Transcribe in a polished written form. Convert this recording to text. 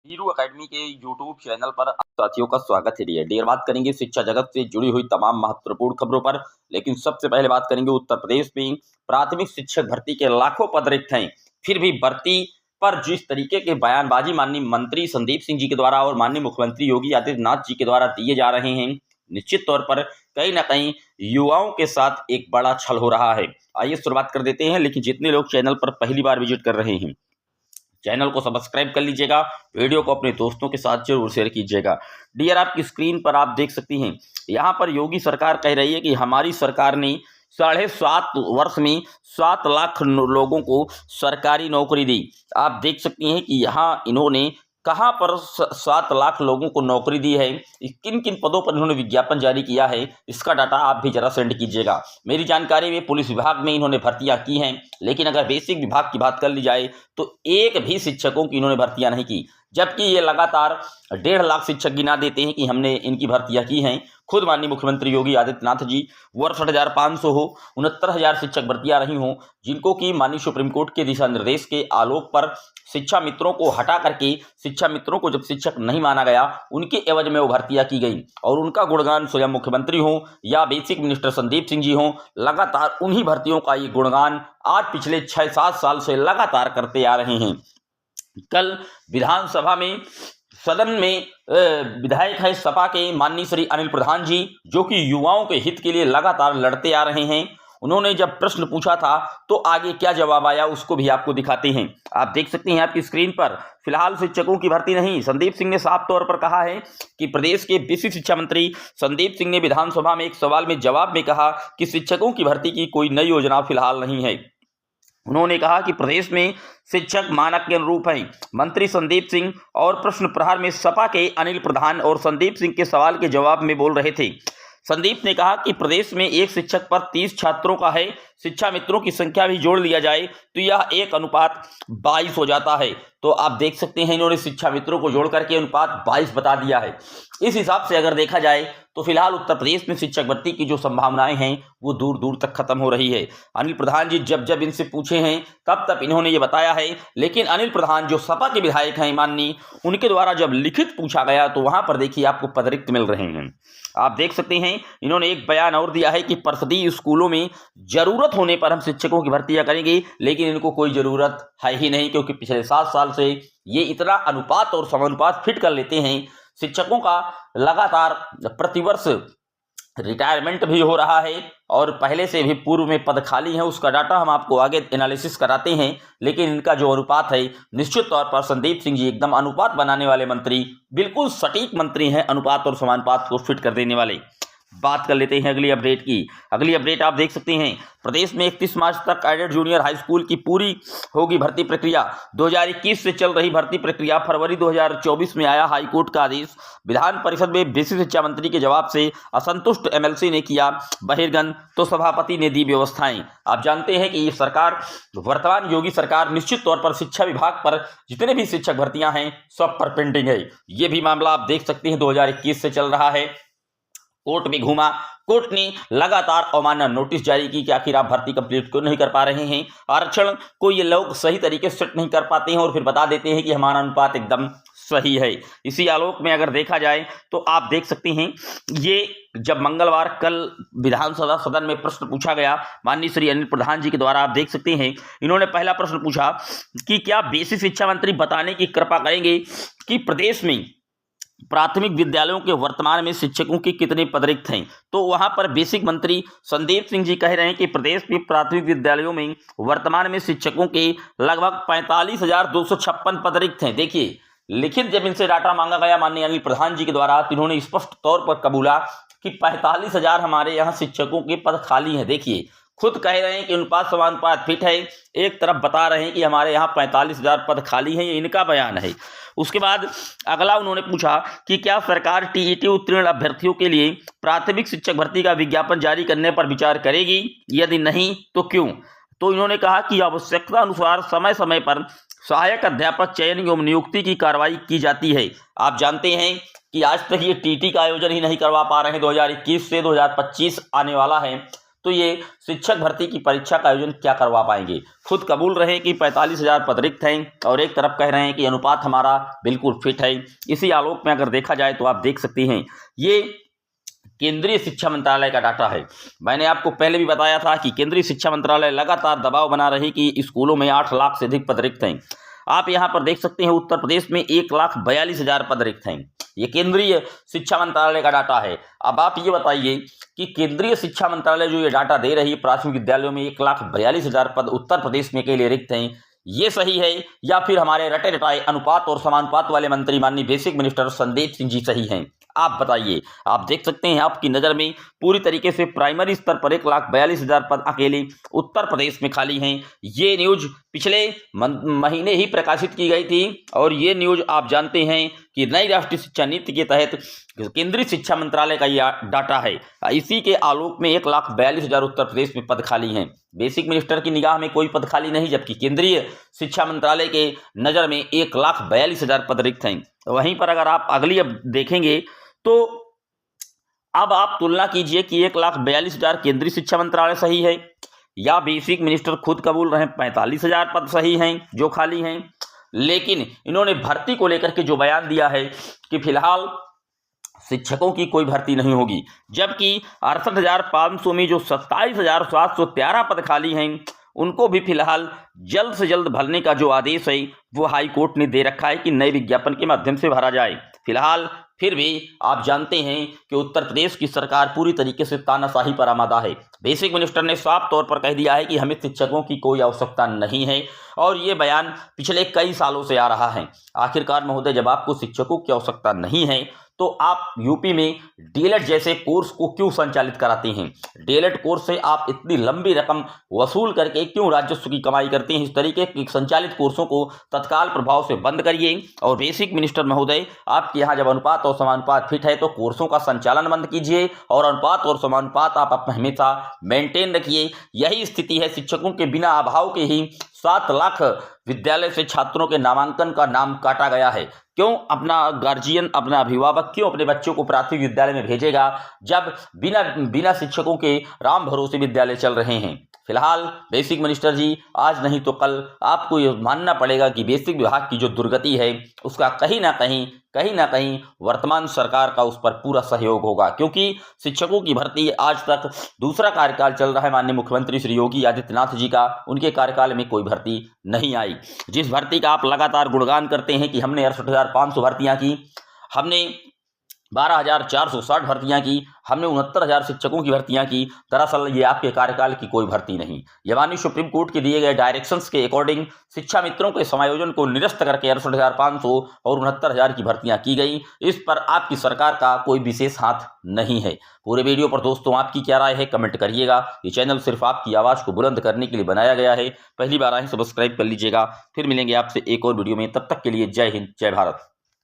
Hiru academy के YouTube channel पर आप साथियों का स्वागत है। डियर बात करेंगे शिक्षा जगत से जुड़ी हुई तमाम महत्वपूर्ण खबरों पर, लेकिन सबसे पहले बात करेंगे उत्तर प्रदेश में प्राथमिक शिक्षक भर्ती के लाखों पद रिक्त हैं। फिर भी भर्ती पर जिस तरीके के बयानबाजी माननीय मंत्री संदीप सिंह जी के द्वारा और माननीय मुख्यमंत्री योगी आदित्यनाथ जी के द्वारा दिए जा रहे हैं, निश्चित तौर पर कहीं ना कहीं युवाओं के साथ एक बड़ा छल हो रहा है। आइए शुरुआत कर देते हैं, लेकिन जितने लोग चैनल पर पहली बार विजिट कर रहे हैं चैनल को सब्सक्राइब कर लीजिएगा, वीडियो को अपने दोस्तों के साथ जरूर शेयर कीजिएगा। डियर आपकी स्क्रीन पर आप देख सकती हैं, यहाँ पर योगी सरकार कह रही है कि हमारी सरकार ने 7.5 वर्ष में 7 लाख लोगों को सरकारी नौकरी दी। आप देख सकती हैं कि यहाँ इन्होंने कहाँ पर 7 लाख लोगों को नौकरी दी है, किन किन पदों पर इन्होंने विज्ञापन जारी किया है, इसका डाटा आप भी जरा सेंड कीजिएगा। मेरी जानकारी में पुलिस विभाग में इन्होंने भर्तियां की हैं, लेकिन अगर बेसिक विभाग की बात कर ली जाए तो एक भी शिक्षकों की इन्होंने भर्तियां नहीं की, जबकि ये लगातार 1.5 लाख शिक्षक गिना देते हैं कि हमने इनकी भर्तियां की हैं। खुद माननीय मुख्यमंत्री योगी आदित्यनाथ जी वर्ष 68,500 हो 69,000 शिक्षक भर्तियां रही हों, जिनको कि माननीय सुप्रीम कोर्ट के दिशा निर्देश के आलोक पर शिक्षा मित्रों को हटा करके शिक्षा मित्रों को जब शिक्षक नहीं माना गया, उनके एवज में वो भर्तियां की गई और उनका गुणगान स्वयं मुख्यमंत्री हों या बेसिक मिनिस्टर संदीप सिंह जी हों, लगातार उन्हीं भर्तियों का ये गुणगान आज पिछले 6-7 साल से लगातार करते आ रहे हैं। कल विधानसभा में सदन में विधायक है सपा के माननीय श्री अनिल प्रधान जी, जो कि युवाओं के हित के लिए लगातार लड़ते आ रहे हैं, उन्होंने जब प्रश्न पूछा था तो आगे क्या जवाब आया उसको भी आपको दिखाते हैं। आप देख सकते हैं आपकी स्क्रीन पर, फिलहाल शिक्षकों की भर्ती नहीं। संदीप सिंह ने साफ तौर पर कहा है कि प्रदेश के बेसिक शिक्षा मंत्री संदीप सिंह ने विधानसभा में एक सवाल में जवाब में कहा कि शिक्षकों की भर्ती की कोई नई योजना फिलहाल नहीं है। उन्होंने कहा कि प्रदेश में शिक्षक मानक के अनुरूप हैं। मंत्री संदीप सिंह और प्रश्न प्रहार में सपा के अनिल प्रधान और संदीप सिंह के सवाल के जवाब में बोल रहे थे। संदीप ने कहा कि प्रदेश में एक शिक्षक पर 30 छात्रों का है, शिक्षा मित्रों की संख्या भी जोड़ लिया जाए तो यह 1:22 हो जाता है। तो आप देख सकते हैं इन्होंने शिक्षा मित्रों को जोड़ करके अनुपात 22 बता दिया है। इस हिसाब से अगर देखा जाए तो फिलहाल उत्तर प्रदेश में शिक्षक भर्ती की जो संभावनाएं हैं वो दूर दूर तक खत्म हो रही है। अनिल प्रधान जी जब जब इनसे पूछे हैं तब इन्होंने ये बताया है, लेकिन अनिल प्रधान जो सपा के विधायक हैं माननीय, उनके द्वारा जब लिखित पूछा गया तो वहां पर देखिए आपको पद रिक्त मिल रहे हैं। आप देख सकते हैं इन्होंने एक बयान और दिया है कि परिषदीय स्कूलों में जरूरत होने पर हम शिक्षकों की भर्तियां करेंगे, लेकिन इनको कोई जरूरत है ही नहीं, क्योंकि पिछले 7 साल से ये इतना अनुपात और समानुपात फिट कर लेते हैं। शिक्षकों का लगातार प्रतिवर्ष रिटायरमेंट भी हो रहा है और पहले से भी पूर्व में पद खाली है, उसका डाटा हम आपको आगे एनालिसिस कराते हैं, लेकिन इनका जो अनुपात है निश्चित तौर पर संदीप सिंह जी एकदम अनुपात बनाने वाले मंत्री, बिल्कुल सटीक मंत्री हैं, अनुपात और समानुपात को फिट कर देने वाले। बात कर लेते हैं अगली अपडेट की। अगली अपडेट आप देख सकते हैं, प्रदेश में 31 मार्च तक कैडेट जूनियर हाई स्कूल की पूरी होगी भर्ती प्रक्रिया। 2021 से चल रही भर्ती प्रक्रिया, फरवरी 2024 में आया हाईकोर्ट का आदेश। विधान परिषद में बेसिक शिक्षा मंत्री के जवाब से असंतुष्ट एमएलसी ने किया बहिर्गमन, तो सभापति ने दी व्यवस्थाएं। आप जानते हैं कि ये सरकार, वर्तमान योगी सरकार, निश्चित तौर पर शिक्षा विभाग पर जितने भी शिक्षक भर्तियां हैं सब पर पेंडिंग है। ये भी मामला आप देख सकते हैं 2021 से चल रहा है। कोर्ट में घूमा, कोर्ट ने लगातार अवमानना नोटिस जारी की कि आखिर आप भर्ती कंप्लीट क्यों नहीं कर पा रहे हैं। आरक्षण को ये लोग सही तरीके से सेट नहीं कर पाते हैं और फिर बता देते हैं कि हमारा अनुपात एकदम सही है। इसी आलोक में अगर देखा जाए तो आप देख सकते हैं, ये जब मंगलवार कल विधानसभा सदन में प्रश्न पूछा गया माननीय श्री अनिल प्रधान जी के द्वारा, आप देख सकते हैं इन्होंने पहला प्रश्न पूछा कि क्या बेसिक शिक्षा मंत्री बताने की कृपा करेंगे कि प्रदेश में प्राथमिक विद्यालयों के वर्तमान में शिक्षकों के कितने पद रिक्त हैं। तो वहां पर बेसिक मंत्री संदीप सिंह जी कह रहे हैं कि प्रदेश में प्राथमिक विद्यालयों में वर्तमान में शिक्षकों के लगभग 45,256 पद रिक्त हैं। देखिए लिखित जब इनसे डाटा मांगा गया माननीय अनिल प्रधान जी के द्वारा तो इन्होंने स्पष्ट तौर पर कबूला कि 45,000 हमारे यहाँ शिक्षकों के पद खाली हैं। देखिए खुद कह रहे हैं कि अनुपात समानुपात फिट है, एक तरफ बता रहे हैं कि हमारे यहाँ 45,000 पद खाली हैं, ये इनका बयान है। उसके बाद अगला उन्होंने पूछा कि क्या सरकार टीईटी उत्तीर्ण अभ्यर्थियों के लिए प्राथमिक शिक्षक भर्ती का विज्ञापन जारी करने पर विचार करेगी, यदि नहीं तो क्यों। तो इन्होंने कहा कि आवश्यकता अनुसार समय समय पर सहायक अध्यापक चयन एवं नियुक्ति की कार्रवाई की जाती है। आप जानते हैं कि आज तक ये टीटी का आयोजन ही नहीं करवा पा रहे हैं, 2021 से 2025 आने वाला है तो ये शिक्षक भर्ती की परीक्षा का आयोजन क्या करवा पाएंगे। खुद कबूल रहे कि 45,000 पद रिक्त हैं और एक तरफ कह रहे हैं कि अनुपात हमारा बिल्कुल फिट है। इसी आलोक में अगर देखा जाए तो आप देख सकते हैं ये केंद्रीय शिक्षा मंत्रालय का डाटा है। मैंने आपको पहले भी बताया था कि केंद्रीय शिक्षा मंत्रालय लगातार दबाव बना रही कि स्कूलों में 8 लाख से अधिक पद रिक्त हैं। आप यहां पर देख सकते हैं उत्तर प्रदेश में 1,42,000 पद रिक्त हैं। ये केंद्रीय शिक्षा मंत्रालय का डाटा है। अब आप ये बताइए कि केंद्रीय शिक्षा मंत्रालय जो ये डाटा दे रही है प्राथमिक विद्यालयों में 1,42,000 पद उत्तर प्रदेश में के लिए रिक्त हैं, ये सही है या फिर हमारे रटे रटाए अनुपात और समानुपात वाले मंत्री माननीय बेसिक मिनिस्टर संदीप सिंह जी सही हैं? आप बताइए। आप देख सकते हैं आपकी नज़र में पूरी तरीके से प्राइमरी स्तर पर 1,42,000 पद अकेले उत्तर प्रदेश में खाली हैं। ये न्यूज पिछले महीने ही प्रकाशित की गई थी और ये न्यूज आप जानते हैं कि नई राष्ट्रीय शिक्षा नीति के तहत केंद्रीय शिक्षा मंत्रालय का यह डाटा है। इसी के आलोक में 1,42,000 उत्तर प्रदेश में पद खाली हैं। बेसिक मिनिस्टर की निगाह में कोई पद खाली नहीं, जबकि केंद्रीय शिक्षा मंत्रालय के नज़र में 1,42,000 पद रिक्त हैं। वहीं पर अगर आप अगली अब देखेंगे तो अब आप तुलना कीजिए कि 1,42,000 केंद्रीय शिक्षा मंत्रालय सही है या बेसिक मिनिस्टर खुद कबूल रहे 45,000 पद सही हैं जो खाली हैं। लेकिन इन्होंने भर्ती को लेकर के जो बयान दिया है कि फिलहाल शिक्षकों की कोई भर्ती नहीं होगी, जबकि 68,500 में जो 27,713 पद खाली हैं उनको भी फिलहाल जल्द से जल्द भरने का जो आदेश है वो हाई कोर्ट ने दे रखा है कि नए विज्ञापन के माध्यम से भरा जाए। फिलहाल फिर भी आप जानते हैं कि उत्तर प्रदेश की सरकार पूरी तरीके से तानाशाही पर आमादा है। बेसिक मिनिस्टर ने साफ तौर पर कह दिया है कि हमें शिक्षकों की कोई आवश्यकता नहीं है और ये बयान पिछले कई सालों से आ रहा है। आखिरकार महोदय, जब आपको शिक्षकों की आवश्यकता नहीं है तो आप यूपी में डीएलएड जैसे कोर्स को क्यों संचालित कराते हैं? डीएलएड कोर्स से आप इतनी लंबी रकम वसूल करके क्यों राजस्व की कमाई करते हैं? इस तरीके के संचालित कोर्सों को तत्काल प्रभाव से बंद करिए। और बेसिक मिनिस्टर महोदय, आपके यहाँ जब अनुपात और समानुपात फिट है तो कोर्सों का संचालन बंद कीजिए और अनुपात और समानुपात आप हमेशा मेंटेन रखिए। यही स्थिति है शिक्षकों के बिना अभाव के ही 7 लाख विद्यालय से छात्रों के नामांकन का नाम काटा गया है। क्यों अपना गार्जियन, अपना अभिभावक क्यों अपने बच्चों को प्राथमिक विद्यालय में भेजेगा जब बिना शिक्षकों के राम भरोसे विद्यालय चल रहे हैं? फिलहाल बेसिक मिनिस्टर जी, आज नहीं तो कल आपको ये मानना पड़ेगा कि बेसिक विभाग की जो दुर्गति है उसका कहीं ना कहीं वर्तमान सरकार का उस पर पूरा सहयोग होगा, क्योंकि शिक्षकों की भर्ती आज तक दूसरा कार्यकाल चल रहा है माननीय मुख्यमंत्री श्री योगी आदित्यनाथ जी का, उनके कार्यकाल में कोई भर्ती नहीं आई। जिस भर्ती का आप लगातार गुणगान करते हैं कि हमने 68,500 भर्तियां की, हमने 12,460 भर्तियां की, हमने 69,000 शिक्षकों की भर्तियां की, दरअसल ये आपके कार्यकाल की कोई भर्ती नहीं। ये माननीय सुप्रीम कोर्ट के दिए गए डायरेक्शंस के अकॉर्डिंग शिक्षा मित्रों के समायोजन को निरस्त करके 68,500 और 69,000 की भर्तियां की गई। इस पर आपकी सरकार का कोई विशेष हाथ नहीं है। पूरे वीडियो पर दोस्तों आपकी क्या राय है कमेंट करिएगा। ये चैनल सिर्फ आपकी आवाज़ को बुलंद करने के लिए बनाया गया है। पहली बार आए सब्सक्राइब कर लीजिएगा। फिर मिलेंगे आपसे एक और वीडियो में, तब तक के लिए जय हिंद, जय भारत।